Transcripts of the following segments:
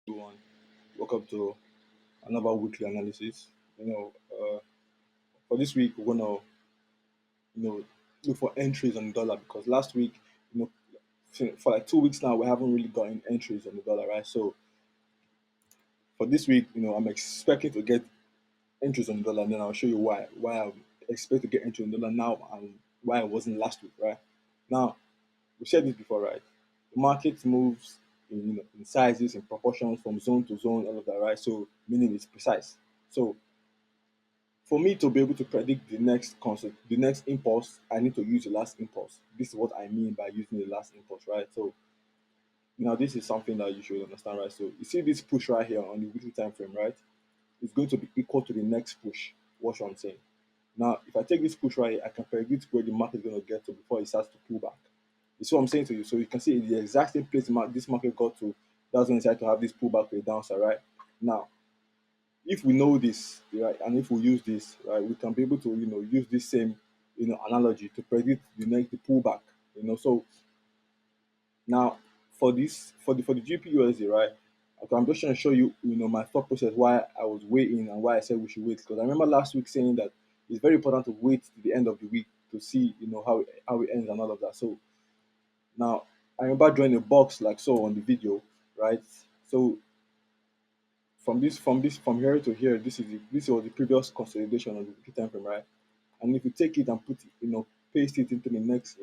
Everyone. Welcome to another weekly analysis. For this week, we're gonna, look for entries on the dollar because last week, you know, for like 2 weeks now, we haven't really gotten entries on the dollar, right? So for this week, I'm expecting to get entries on the dollar, and then I'll show you why I expect to get entries on the dollar now and why I wasn't last week, right? Now, we said this before, right? The market moves in sizes, in proportions from zone to zone, all of that, right? So meaning it's precise. So for me to be able to predict the next concept, the next impulse, I need to use the last impulse. This is what I mean by using the last impulse, right? So now this is something that you should understand, right? So you see this push right here on the weekly time frame, right? It's going to be equal to the next push. Watch what I'm saying. Now, if I take this push right here, I can predict where the market is going to get to before it starts to pull back. You see what I'm saying to you? So you can see the exact same place this market got to. That's when it decided to have this pullback to the downside, right? Now, if we know this, right, and if we use this, right, we can be able to, use this same, analogy to predict the pullback. So now for the GPUSD, right, okay, I'm just trying to show you, my thought process why I was waiting and why I said we should wait. Because I remember last week saying that it's very important to wait to the end of the week to see, how it ends and all of that. So now I remember drawing a box like so on the video, right? So from here to here, this was the previous consolidation of the weekly time frame, right? And if you take it and put it, paste it into the next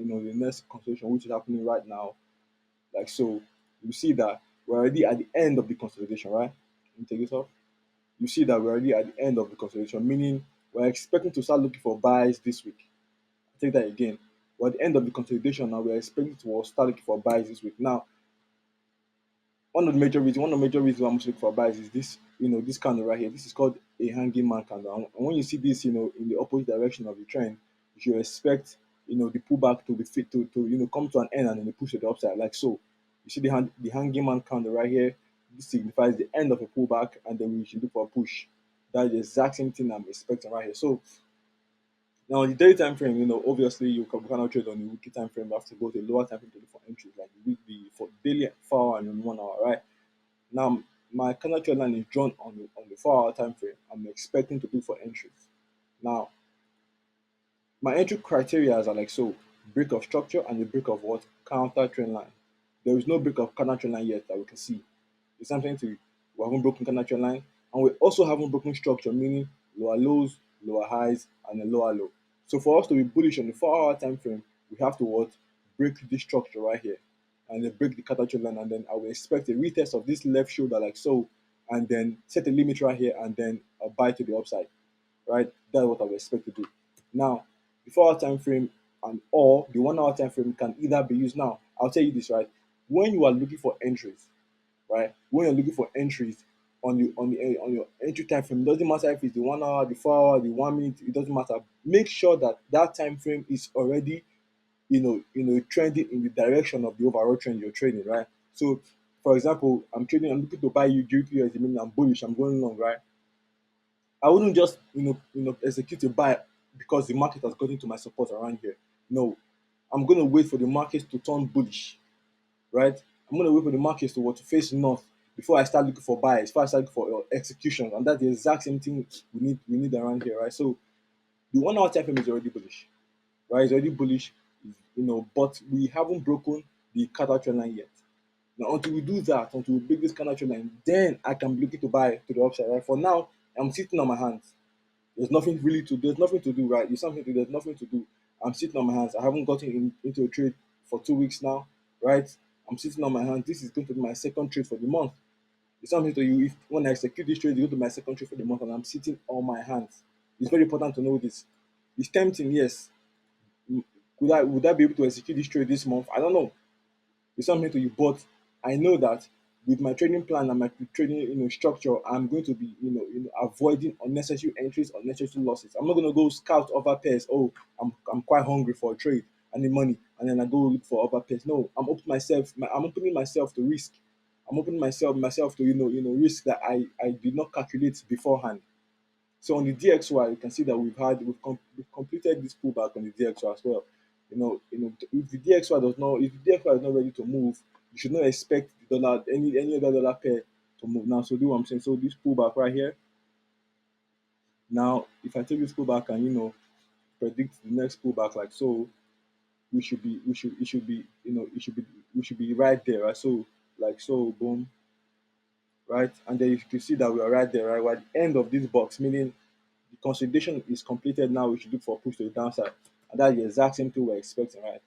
consolidation, which is happening right now, like so, you see that we're already at the end of the consolidation, right? Let me take this off. You see that we're already at the end of the consolidation, meaning we're expecting to start looking for buys this week. I'll take that again. We're at the end of the consolidation now. We're expecting to start looking for buys this week. Now, one of the major reasons why I'm looking for buys is this, this candle right here. This is called a hanging man candle. And when you see this, in the opposite direction of the trend, you should expect, the pullback to be fit to come to an end and then push to the upside, like so. You see the hanging man candle right here. This signifies the end of a pullback, and then we should look for a push. That's the exact same thing I'm expecting right here. So now on the daily time frame, obviously we cannot trade on the weekly time frame. We have to go to a lower time frame to look for entries, like the weekly for daily 4 hour and 1 hour, right? Now, my counter line is drawn on the 4 hour time frame. I'm expecting to do for entries. Now, my entry criteria are like so: break of structure and a break of what? Counter trend line. There is no break of counter trend line yet that we can see. It's something to we haven't broken counter trend line, and we also haven't broken structure, meaning lower lows, lower highs, and a lower low. So for us to be bullish on the 4 hour time frame, we have to what? Break this structure right here, and then break the counter trend line, and then I will expect a retest of this left shoulder like so, and then set a limit right here, and then a buy to the upside, right? That's what I would expect to do. Now, the 4 hour time frame and or the 1 hour time frame can either be used. Now, I'll tell you this, right? When you are looking for entries, right? When you're looking for entries on your entry time frame, it doesn't matter if it's the 1 hour, the 4 hour, the 1 minute, it doesn't matter. Make sure that that time frame is already, trending in the direction of the overall trend you're trading, right? So, for example, I'm looking to buy you GPU, meaning I'm bullish, I'm going long, right? I wouldn't just execute a buy because the market has gotten to my support around here. No, I'm gonna wait for the market to turn bullish, right? I'm gonna wait for the markets to face north before I start looking for buys, before I start looking for execution, and that's the exact same thing we need around here, right? So the 1 hour time frame is already bullish, right? It's already bullish, but we haven't broken the cutout trend line yet. Now, until we do that, until we break this cutout trend line, then I can be looking to buy to the upside, right? For now, I'm sitting on my hands. There's nothing to do, right? There's nothing to do. I'm sitting on my hands. I haven't gotten into a trade for 2 weeks now, right? I'm sitting on my hands. This is going to be my second trade for the month. It's something to you. If when I execute this trade, you go to my second trade for the month, and I'm sitting on my hands. It's very important to know this. It's tempting, yes. Mm, would I be able to execute this trade this month? I don't know. It's something to you, but I know that with my trading plan and my trading structure, I'm going to be avoiding unnecessary entries, unnecessary losses. I'm not going to go scout over pairs. Oh, I'm quite hungry for a trade. I need money, and then I go look for other pairs. No, I'm opening myself to risk. I'm opening myself to risk that I did not calculate beforehand. So on the DXY, you can see that we've completed this pullback on the DXY as well. If the DXY is not ready to move, you should not expect the dollar any other dollar pair to move now. So do what I'm saying. So this pullback right here. Now, if I take this pullback and predict the next pullback like so, it should be we should be right there, right? So like so, boom, right? And then you can see that we are right there, right? We're at the end of this box, meaning the consolidation is completed now. We should look for a push to the downside. And that's the exact same thing we're expecting, right?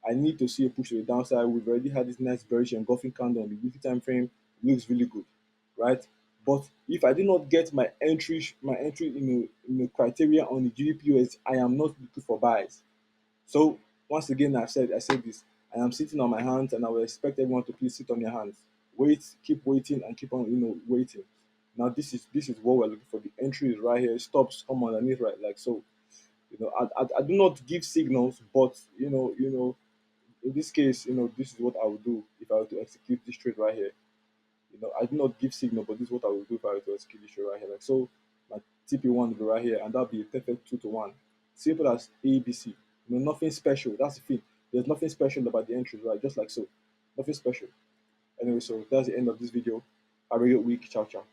I need to see a push to the downside. We've already had this nice bearish engulfing candle on the weekly time frame. It looks really good, right? But if I do not get my entry criteria on the GBPUS, I am not looking for buys. So once again, I said this. I am sitting on my hands, and I will expect everyone to please sit on your hands. Wait, keep waiting, and keep on waiting. Now this is what we're looking for. The entry is right here. Stops come underneath, right? Like so. I do not give signals, but in this case, this is what I would do if I were to execute this trade right here. I do not give signal, but this is what I would do if I were to execute this trade right here. Like so, my TP1 will be right here, and that'll be a perfect 2-to-1. Simple as ABC. Nothing special. That's the thing. There's nothing special about the entries, right? Just like so. Nothing special. Anyway, so that's the end of this video. Have a great week. Ciao, ciao.